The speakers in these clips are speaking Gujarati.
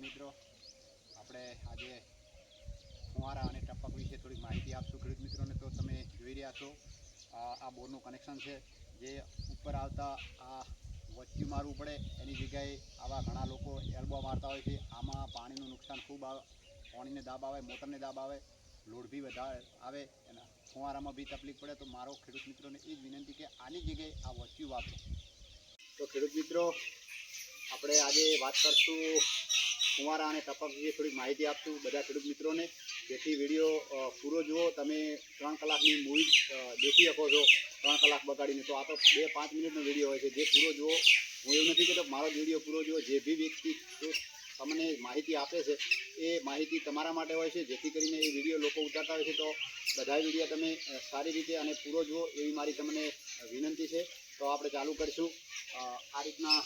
મિત્રો આપણે આજે ફુવારા અને ટપક વિશે થોડીક માહિતી આપશું ખેડૂત મિત્રોને. તો તમે જોઈ રહ્યા છો આ બોરનું કનેક્શન છે, જે ઉપર આવતા આ વચ્ચું મારવું પડે એની જગ્યાએ આવા ઘણા લોકો એલ્બો મારતા હોય છે. આમાં પાણીનું નુકસાન ખૂબ આવે, પાણીને દાબ આવે, મોટરને દાબ આવે, લોડ બી વધારે આવે, અને ફુવારામાં બી તકલીફ પડે. તો મારો ખેડૂત મિત્રોને એ જ વિનંતી કે આની જગ્યાએ આ વચ્ચું વાપરો. તો ખેડૂત મિત્રો, આપણે આજે વાત કરશું ફુવારા અને ટપક વિશે થોડીક માહિતી આપશું બધા ખેડૂત મિત્રોને, જેથી વિડીયો પૂરો જુઓ. તમે 3 કલાકની મૂવી દેખી શકો છો 3 કલાક બગાડીને. તો આ તો 2-5 મિનિટનો વિડીયો હોય છે, જે પૂરો જુઓ. હું એવું નથી કહેતો મારો વિડીયો પૂરો જુઓ. જે બી વ્યક્તિ તમને માહિતી આપે છે એ માહિતી તમારા માટે હોય છે, જેથી કરીને એ વિડીયો લોકો ઉતારતા હોય છે. તો બધા વિડીયો તમે સારી રીતે અને પૂરો જુઓ એવી મારી તમને વિનંતી છે. તો આપણે ચાલુ કરીશું. આ રીતના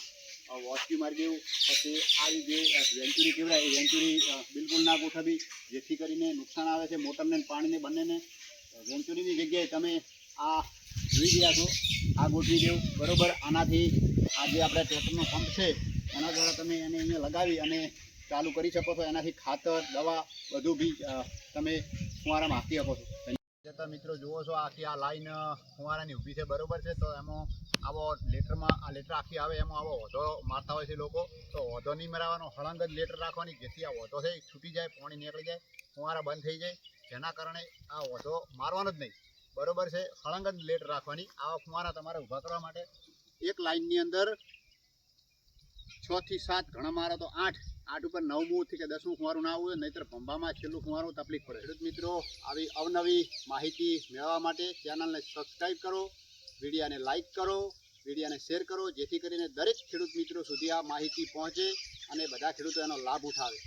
વોસ્ક્યુ મારી દેવું, પછી આ જે વેન્ચુરી કહેવાય એ વેન્ચુરી બિલકુલ ના ગોઠવવી, જેથી કરીને નુકસાન આવે છે મોટરને પાણીને બંનેને. વેન્ચુરીની જગ્યાએ તમે આ જોઈ રહ્યા છો આ ગોઠવી દેવું, બરાબર. આનાથી આ જે આપણે ટ્રેક્ટરનો પંપ છે એના દ્વારા તમે એને અહીંયા લગાવી અને ચાલુ કરી શકો છો. એનાથી ખાતર, દવા બધું બી તમે ફુવારામાં આપી શકો છો. જતા મિત્રો જુઓ છો આખી આ લાઈન ફુવારાની ઊભી છે, બરાબર છે. તો એમાં આવો લેટરમાં આ લેટર આખી આવે એમાં આવો વધો મારતા હોય છે લોકો. તો વધો નહીં મરાવવાનો, હળંગ જ લેટર રાખવાની, જેથી આ વધો છે છૂટી જાય, પાણી નીકળી જાય, ફુવારા બંધ થઈ જાય. જેના કારણે આ વધો મારવાનો જ નહીં, બરાબર છે. હળંગ જ લેટર રાખવાની. આવા ફુવારા તમારે ઊભા કરવા માટે એક લાઈનની અંદર 6 થી 7, ઘણા મારે તો 8 ઉપર 9મું થી કે 10મું ફુવારું ના આવવું, નહીંતર ભંભામાં છેલ્લું ફુવારું તકલીફ પડે. ખેડૂત મિત્રો, આવી અવનવી માહિતી મેળવવા માટે ચેનલને સબસ્ક્રાઈબ કરો, વિડીયોને લાઈક કરો, વિડીયોને શેર કરો, જેથી કરીને દરેક ખેડૂત મિત્રો સુધી આ માહિતી પહોંચે અને બધા ખેડૂતો એનો લાભ ઉઠાવે.